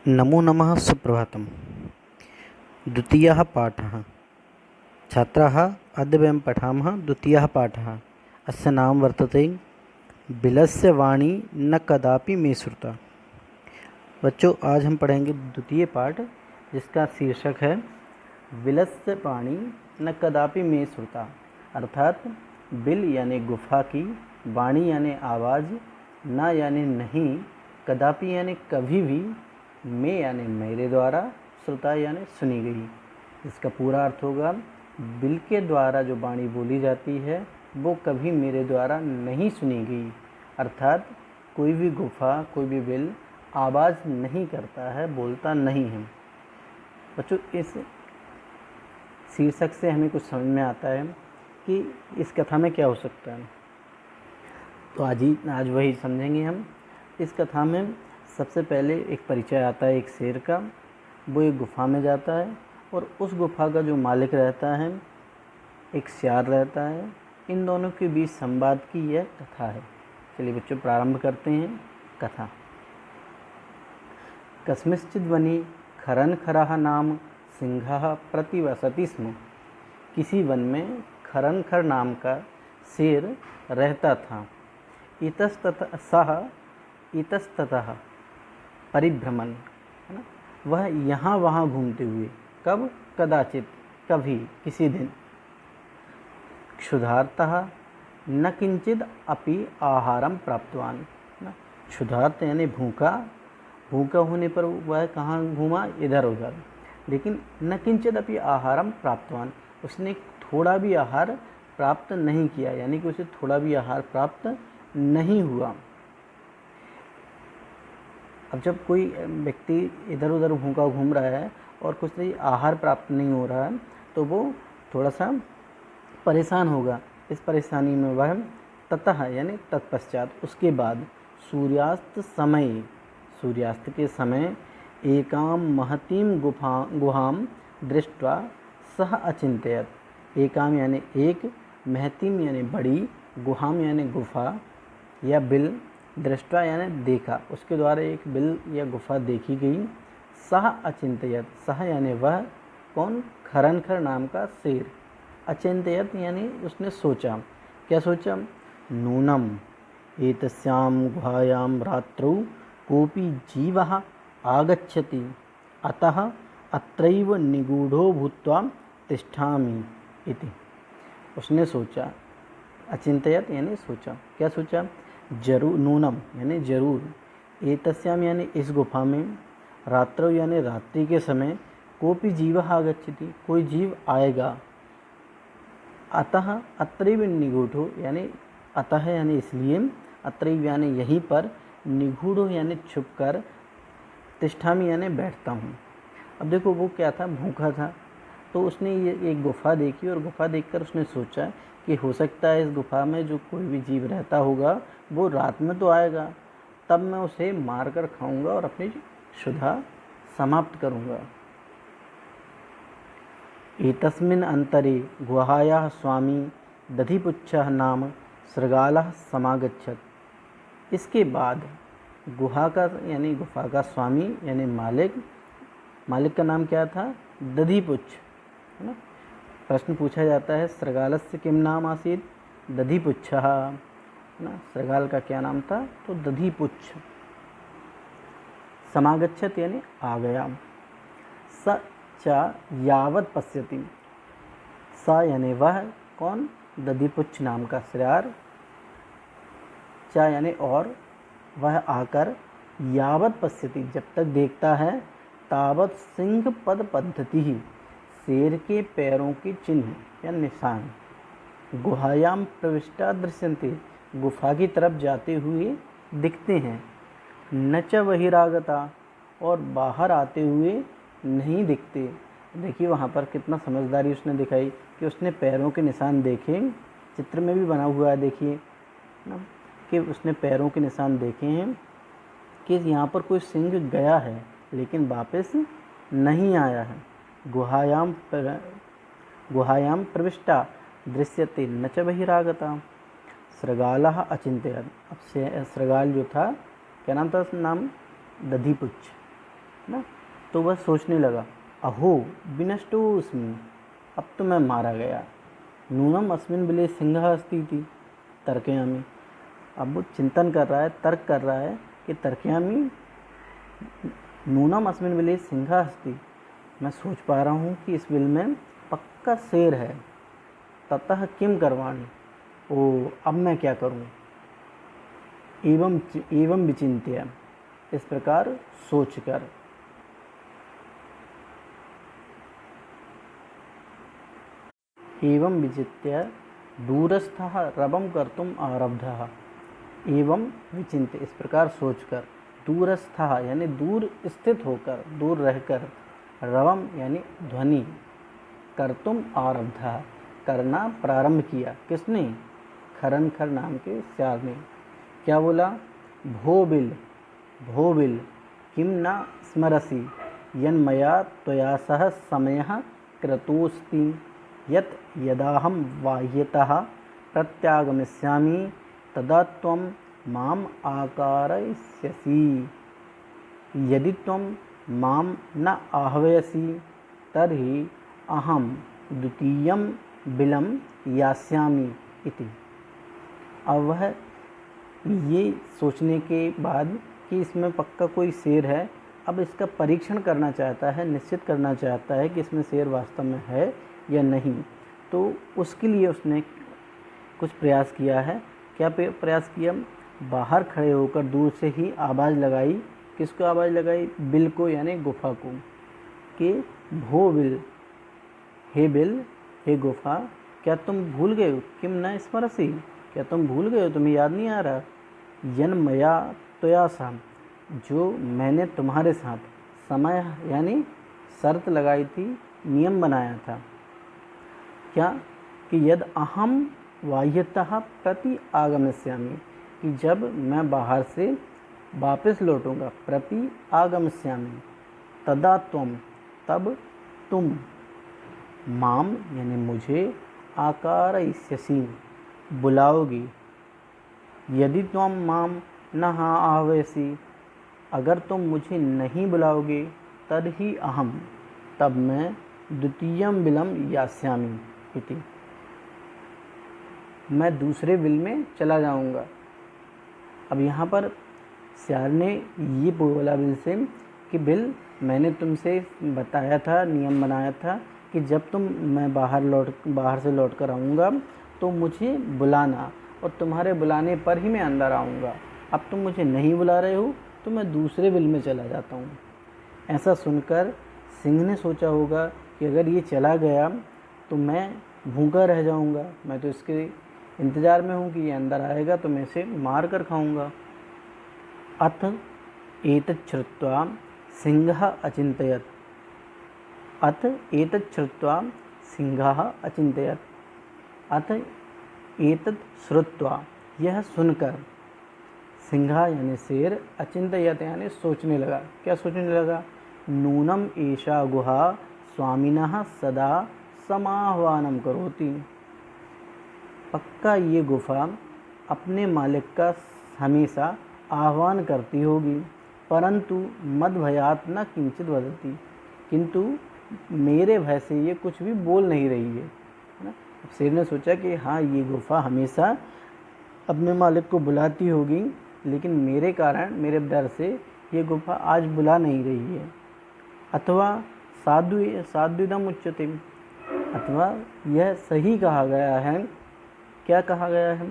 नमो नमः सुप्रभातम्। द्वितीयः पाठः। छात्राः अद्य वयं पठामः द्वितीयः पाठः। अस्य नाम वर्तते बिलस्य वाणी न कदापि मे श्रुता। बच्चों, आज हम पढ़ेंगे द्वितीय पाठ, जिसका शीर्षक है बिलस्य वाणी न कदापि मे श्रुता। अर्थात बिल यानी गुफा की, वाणी यानी आवाज़, न यानी नहीं, कदापि यानी कभी भी, मैं यानी मेरे द्वारा, श्रुता यानी सुनी गई। इसका पूरा अर्थ होगा, बिल के द्वारा जो वाणी बोली जाती है वो कभी मेरे द्वारा नहीं सुनी गई। अर्थात कोई भी गुफा, कोई भी बिल आवाज़ नहीं करता है, बोलता नहीं है। बच्चों, इस शीर्षक से हमें कुछ समझ में आता है कि इस कथा में क्या हो सकता है। तो आज वही समझेंगे हम। इस कथा में सबसे पहले एक परिचय आता है एक शेर का। वो एक गुफा में जाता है और उस गुफा का जो मालिक रहता है एक सियार रहता है। इन दोनों के बीच संवाद की यह कथा है। चलिए बच्चों, प्रारंभ करते हैं कथा। कस्मिंश्चित् वने खरनखरः नाम सिंहः प्रतिवसति स्म। किसी वन में खरनखर नाम का शेर रहता था। इतस्ततः परिभ्रमण, है ना, वह यहाँ वहाँ घूमते हुए, कब, कदाचित, कभी, किसी दिन, क्षुधार्तः न किंचिद अपि आहारम प्राप्तवान। क्षुधार्त यानी भूखा, भूखा होने पर वह कहाँ घूमा, इधर उधर, लेकिन न किंचिद अपि आहारम प्राप्तवान, उसने थोड़ा भी आहार प्राप्त नहीं किया, यानी कि उसे थोड़ा भी आहार प्राप्त नहीं हुआ। अब जब कोई व्यक्ति इधर उधर भूखा घूम रहा है और कुछ भी आहार प्राप्त नहीं हो रहा है तो वो थोड़ा सा परेशान होगा। इस परेशानी में वह ततः यानी तत्पश्चात, उसके बाद सूर्यास्त के समय एकाम महतीम गुहाम दृष्ट्वा सह अचिंतयत। एकाम यानी एक, महतीम यानी बड़ी, गुहाम यानी गुफा या बिल, दृष्टा यानी देखा, उसके द्वारा एक बिल या गुफा देखी गई। सह अचिंतयत, सह यानी वह, कौन, खरनखर नाम का शेर। अचिंतयत यानी उसने सोचा। क्या सोचा? नूनम एतस्याम गुहायाम रात्रौ कोपि जीवः आगच्छति, अतः अत्रैव निगूढ़ो भूत्वा तिष्ठामि इति। उसने सोचा, अचिंतयत यानी सोचा। क्या सोचा? जरूर, नूनम यानी जरूर, एतस्याम यानी इस गुफा में, रात्रौ यानी रात्रि के समय, कोपि जीवः आगच्छति, कोई जीव आएगा। अतः अत्रैव निगूढ़ो यानी अतः यानी इसलिए, अत्रैव यानी यहीं पर, निगूढ़ो यानी छुपकर, तिष्ठामि यानी बैठता हूँ। अब देखो, वो क्या था, भूखा था, तो उसने ये एक गुफा देखी और गुफा देखकर उसने सोचा कि हो सकता है इस गुफा में जो कोई भी जीव रहता होगा वो रात में तो आएगा, तब मैं उसे मार कर खाऊंगा और अपनी क्षुधा समाप्त करूंगा। एतस्मिन् अंतरे गुहायाः स्वामी दधिपुच्छः नाम सृगालः समागच्छत्। इसके बाद गुहा का यानी गुफा का स्वामी यानी मालिक का नाम क्या था? दधिपुच्छ, है ना। प्रश्न पूछा जाता है, सृगालस्य किम नाम आसीत्? दधिपुच्छः, है ना। सृगाल का क्या नाम था? तो दधिपुच्छ। समागच्छत यानी आ गया। स च यावत् पश्यति, स यानी वह, कौन? दधिपुच्छ नाम का सियार। च यानी और, वह आकर, यावत् पश्यति जब तक देखता है, तावत् सिंह पद पद्धति ही, शेर के पैरों के चिन्ह या निशान, गुहायाम प्रविष्टा दृश्यन्ते, गुफा की तरफ जाते हुए दिखते हैं। न च बहिरागता, और बाहर आते हुए नहीं दिखते। देखिए वहाँ पर कितना समझदारी उसने दिखाई कि उसने पैरों के निशान देखे, चित्र में भी बना हुआ है, देखिए ना, कि उसने पैरों के निशान देखे हैं कि यहाँ पर कोई सिंह गया है लेकिन वापस नहीं आया है। गुहायाम प्रविष्टा दृश्यते न च बहिरागता। सृगालः अचिंत्यत। अब सृगाल जो था, क्या नाम था? नाम दधिपुच्छ, ना। तो वह सोचने लगा, अहो विनष्टोऽस्मि, अब तो मैं मारा गया। नूनम अस्मिन् बिले सिंहः अस्ति इति तर्कयामि। अब वो चिंतन कर रहा है, तर्क कर रहा है कि तर्कयामि नूनम अस्मिन् बिले सिंहः अस्ति, मैं सोच पा रहा हूँ कि इस बिल में पक्का शेर है। ततः किम करवाणि, ओ अब मैं क्या करूँ। एवं विचिन्त्य, इस प्रकार सोचकर। एवं विचित्य दूरस्थः रवं कर्तुम आरब्धः। एवं विचिन्त्य, इस प्रकार सोचकर, दूरस्थः यानी दूर स्थित होकर, दूर रहकर, रवम यानी ध्वनि, कर्तुम आरब्धः करना प्रारंभ किया। किसने? खरनखर नाम के स्यार ने। क्या बोला? भो बिल किम न स्मरसि यन्मया त्वया सह समयः कृतोऽस्ति यत् यदाहं बाह्यतः प्रत्यागमिष्यामि तदा त्वं माम् आकारयिष्यसि। यदि त्वं मां न आह्वयसि तर्हि अहं द्वितीयं बिलं यास्यामि इति। अब वह ये सोचने के बाद कि इसमें पक्का कोई शेर है, अब इसका परीक्षण करना चाहता है, निश्चित करना चाहता है कि इसमें शेर वास्तव में है या नहीं। तो उसके लिए उसने कुछ प्रयास किया है। क्या प्रयास किया? बाहर खड़े होकर दूर से ही आवाज़ लगाई। किसको आवाज़ लगाई? बिल को, यानी गुफा को, कि भो बिल, हे गुफा, क्या तुम भूल गए हो? किम न स्मरसि, क्या तुम भूल गए हो? तुम्हें याद नहीं आ रहा? यन्मया त्वया सह, जो मैंने तुम्हारे साथ समय यानी शर्त लगाई थी, नियम बनाया था। क्या? कि यद अहम बाह्यतः प्रति आगमिष्यामि, कि जब मैं बाहर से वापस लौटूंगा, प्रति आगमिष्यामि, तदा त्वं, तब तुम, माम यानी मुझे, आकारयिष्यसि बुलाओगी। यदि त्वं माम न आह्वयसि, अगर तुम मुझे नहीं बुलाओगे, तर्हि अहम, तब मैं द्वितीयं बिलं यास्यामि इति, मैं दूसरे बिल में चला जाऊंगा। अब यहाँ पर स्यार ने ये बोला बिल से कि बिल, मैंने तुमसे बताया था, नियम बनाया था कि जब मैं बाहर से लौट कर आऊँगा तो मुझे बुलाना, और तुम्हारे बुलाने पर ही मैं अंदर आऊँगा। अब तुम मुझे नहीं बुला रहे हो तो मैं दूसरे बिल में चला जाता हूँ। ऐसा सुनकर सिंह ने सोचा होगा कि अगर ये चला गया तो मैं भूखा रह जाऊँगा, मैं तो इसके इंतज़ार में हूँ कि ये अंदर आएगा तो मैं इसे मार कर खाऊँगा। अथ एतत् श्रुत्वा सिंहः अचिन्तयत्, अथ एतत् श्रुत्वा सिंहः अचिन्तयत्, अथ एतत् श्रुत्वा, यह सुनकर, सिंहा यानी शेर, अचिन्तयत् यानी सोचने लगा। क्या सोचने लगा? नूनम एषा गुहा स्वामिनः सदा समाह्वानं करोति, पक्का ये गुफा अपने मालिक का हमेशा आह्वान करती होगी, परंतु मद भयात न किंचित वदति, किंतु मेरे भय से ये कुछ भी बोल नहीं रही है ना। शेर ने सोचा कि हाँ, ये गुफा हमेशा अपने मालिक को बुलाती होगी, लेकिन मेरे कारण, मेरे डर से ये गुफा आज बुला नहीं रही है। अथवा साध्विदम उच्यते, अथवा यह सही कहा गया है। क्या कहा गया है?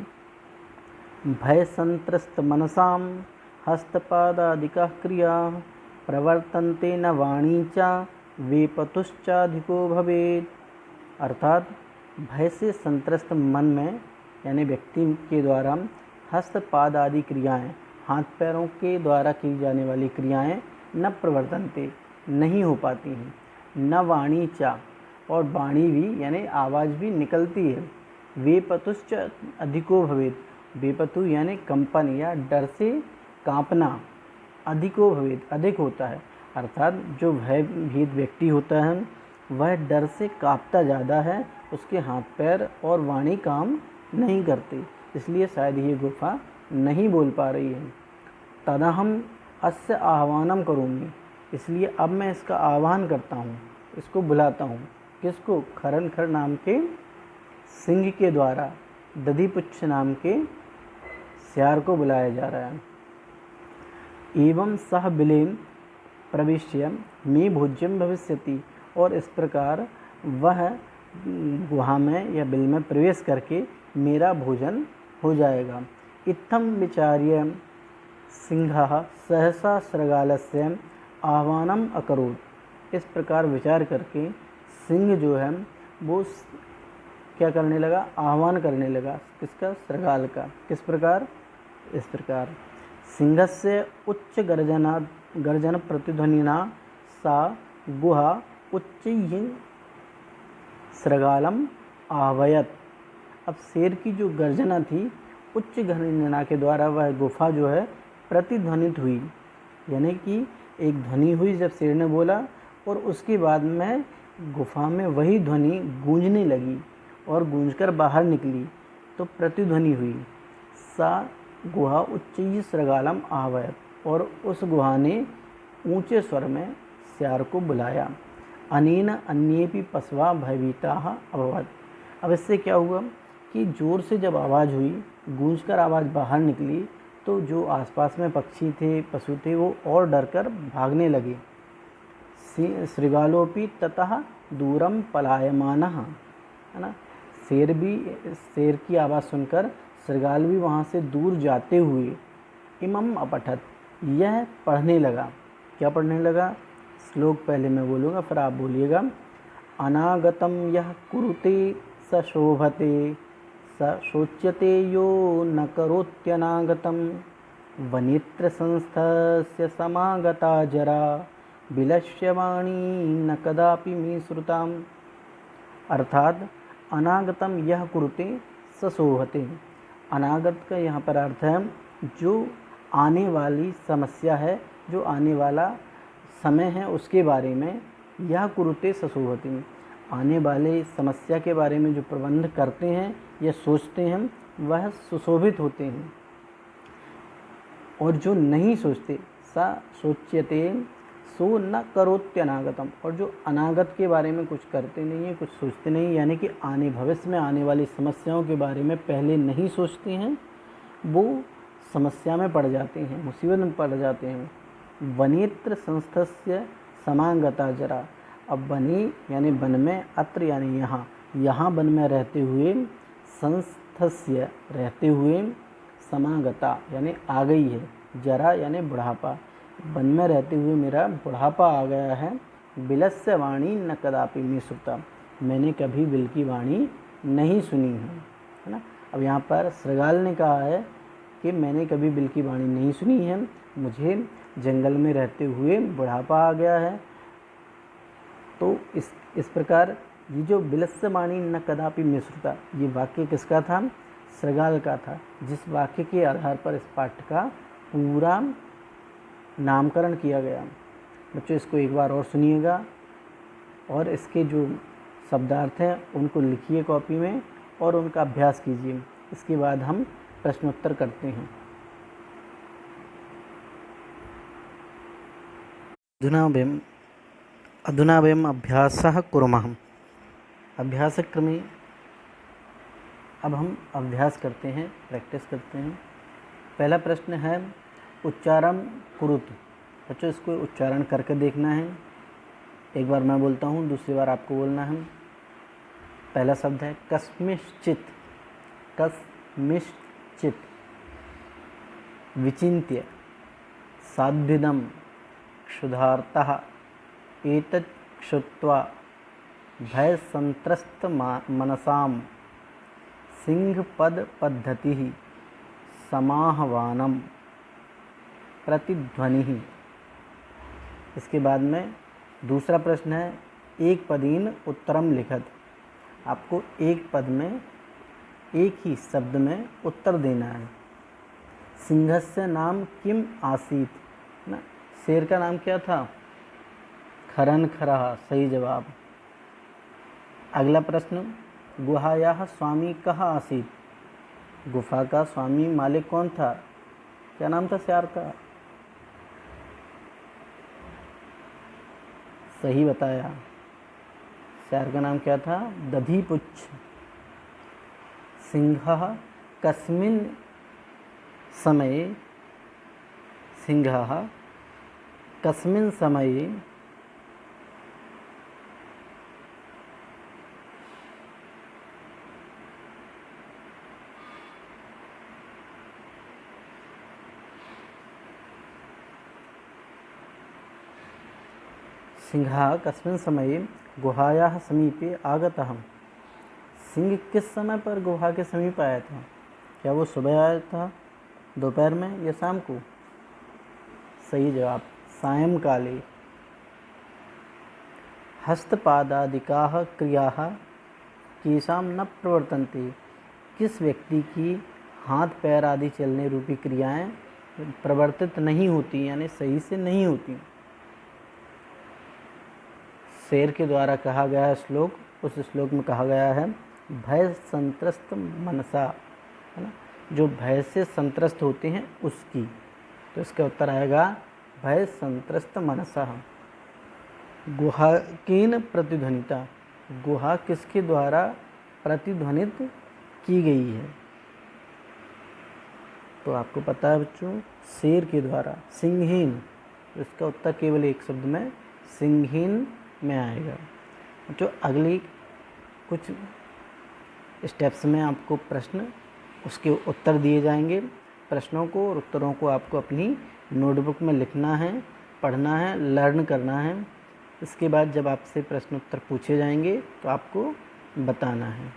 भय संत्रस्त मनसाम हस्तपादादिका क्रिया प्रवर्तन्ते न वाणी चा वेपतुश्चाधिको भवेत्। अर्थात भय से संत्रस्त मन में, यानी व्यक्ति के द्वारा हस्तपाद आदि क्रियाएं, हाथ पैरों के द्वारा की जाने वाली क्रियाएं न प्रवर्तन्ते, नहीं हो पाती हैं, न वाणी चा, और वाणी भी यानी आवाज़ भी निकलती है। वेपतुश्च अधिको भवेत्, बेपतु यानी कंपन या डर से कांपना, अधिको भवेत् अधिक होता है। अर्थात जो भयभीत व्यक्ति होता है वह डर से कांपता ज़्यादा है, उसके हाथ पैर और वाणी काम नहीं करते, इसलिए शायद ये गुफा नहीं बोल पा रही है। तदहम अस्य आह्वानम करूँगी, इसलिए अब मैं इसका आह्वान करता हूँ, इसको बुलाता हूँ। किसको? खरनखर नाम के सिंह के द्वारा दधिपुच्छ नाम के सियार को बुलाया जा रहा है। एवं सह बिलेन प्रविश्य मे भोज्यम भविष्यति, और इस प्रकार वह गुहा में या बिल में प्रवेश करके मेरा भोजन हो जाएगा। इत्थम विचार्य सिंहः सहसा शृगालस्य आह्वानम अकरोत्। इस प्रकार विचार करके सिंह जो है वो क्या करने लगा? आह्वान करने लगा। किसका? शृगाल का। किस प्रकार? इस प्रकार, सिंहस्य उच्च गर्जन प्रतिध्वनिना सा गुहा उच्चैः शृगालम आह्वयत। अब शेर की जो गर्जना थी, उच्च गर्जना के द्वारा वह गुफा जो है प्रतिध्वनित हुई, यानी कि एक ध्वनि हुई जब शेर ने बोला, और उसके बाद में गुफा में वही ध्वनि गूंजने लगी और गूंजकर बाहर निकली, तो प्रतिध्वनि हुई। सा गुहा उच्चैः शृगालम आह्वयत, और उस गुहा ने ऊंचे स्वर में सियार को बुलाया। अनेन अन्येपि पशवा भयभीताः अभवत्। अब इससे क्या हुआ कि जोर से जब आवाज़ हुई, गूंजकर आवाज़ बाहर निकली, तो जो आसपास में पक्षी थे, पशु थे, वो और डरकर भागने लगे। शृगालोपि ततः दूरम पलायमानः, है ना। शेर की आवाज़ सुनकर शृगाल भी वहाँ से दूर जाते हुए इमम अपठत, यह पढ़ने लगा। क्या पढ़ने लगा? श्लोक पहले मैं बोलूँगा, फिर आप बोलिएगा। अनागतम यह कुरुते स शोभते, स शोच्यते यो न करोत्यनागतम, वनेत्र संस्थस्य समागता जरा, विलस्य वाणी न कदापि मे श्रुताम। अर्थात अनागतम यह कुरुते स शोभते। अनागत का यहाँ पर अर्थ है जो आने वाली समस्या है, जो आने वाला समय है उसके बारे में। यह कुरुते सशोभति, आने वाले समस्या के बारे में जो प्रबंध करते हैं या सोचते हैं वह सुशोभित होते हैं। और जो नहीं सोचते, सा सोच्यते सो न करोत्यनागतम, और जो अनागत के बारे में कुछ करते नहीं हैं, कुछ सोचते नहीं, यानी कि आने भविष्य में आने वाली समस्याओं के बारे में पहले नहीं सोचते हैं, वो समस्या में पड़ जाते हैं, मुसीबत में पड़ जाते हैं। वनेत्र संस्थस्य समागता जरा। अब वनी यानी वन में, अत्र यानी यहाँ, यहाँ वन में रहते हुए, संस्थस्य रहते हुए, समागता यानी आ गई है, जरा यानी बुढ़ापा, वन में रहते हुए मेरा बुढ़ापा आ गया है। बिलस्य वाणी न कदापि मे श्रुता, मैंने कभी बिल की वाणी नहीं सुनी है ना। अब यहाँ पर शृगाल ने कहा है कि मैंने कभी बिल की वाणी नहीं सुनी है, मुझे जंगल में रहते हुए बुढ़ापा आ गया है। तो इस प्रकार ये जो बिलस्य वाणी न कदापि मे श्रुता, ये वाक्य किसका था? शृगाल का था, जिस वाक्य के आधार पर इस पाठ का पूरा नामकरण किया गया। बच्चों इसको एक बार और सुनिएगा और इसके जो शब्दार्थ हैं उनको लिखिए कॉपी में और उनका अभ्यास कीजिए। इसके बाद हम प्रश्नोत्तर करते हैं। अधुना वयम् अभ्यासः कुर्मः। अभ्यासक्रमे अब हम अभ्यास करते हैं, प्रैक्टिस करते हैं। पहला प्रश्न है उच्चारण कुरुत। बच्चों इसको उच्चारण करके देखना है। एक बार मैं बोलता हूँ, दूसरी बार आपको बोलना है। पहला शब्द है कस्मिश्चित्। कस्मिश्चित् विचिन्त्य साध्विदं क्षुधार्तः एतत् क्षुत्वा भयसंत्रस्त मनसां सिंहपद पद्धतिः समाह्वानम प्रतिध्वनिः। इसके बाद में दूसरा प्रश्न है एक पदीन उत्तरम लिखत। आपको एक पद में एक ही शब्द में उत्तर देना है। सिंहस्य नाम किम आसीत ना, शेर का नाम क्या था? खरनखरः, सही जवाब। अगला प्रश्न गुहायाः स्वामी कः आसीत। गुफा का स्वामी मालिक कौन था? क्या नाम था शेर का? सही बताया। शेर का नाम क्या था? दधिपुच्छ। सिंहः कस्मिन् समये सिंहः कस्मिन् समये सिंहः कस्मिन् समये गुहायाः समीपे आगतः। सिंह किस समय पर गुहा के समीप आया था? क्या वो सुबह आया था, दोपहर में या शाम को? सही जवाब, सायंकाले। हस्तपादादिकाः क्रियाः केषां न प्रवर्तन्ते। किस व्यक्ति की हाथ पैर आदि चलने रूपी क्रियाएं प्रवर्तित नहीं होती, यानी सही से नहीं होती? शेर के द्वारा कहा गया श्लोक, उस श्लोक में कहा गया है भय संत्रस्त मनसा, है ना, जो भय से संत्रस्त होते हैं उसकी। तो इसका उत्तर आएगा भय संत्रस्त मनसा। गुहा केन प्रतिध्वनिता। गुहा किसके द्वारा प्रतिध्वनित की गई है? तो आपको पता है बच्चों, शेर के द्वारा, सिंहहीन। तो इसका उत्तर केवल एक शब्द में सिंहहीन में आएगा। जो अगली कुछ स्टेप्स में आपको प्रश्न, उसके उत्तर दिए जाएंगे। प्रश्नों को और उत्तरों को आपको अपनी नोटबुक में लिखना है, पढ़ना है, लर्न करना है। इसके बाद जब आपसे प्रश्न उत्तर पूछे जाएंगे तो आपको बताना है।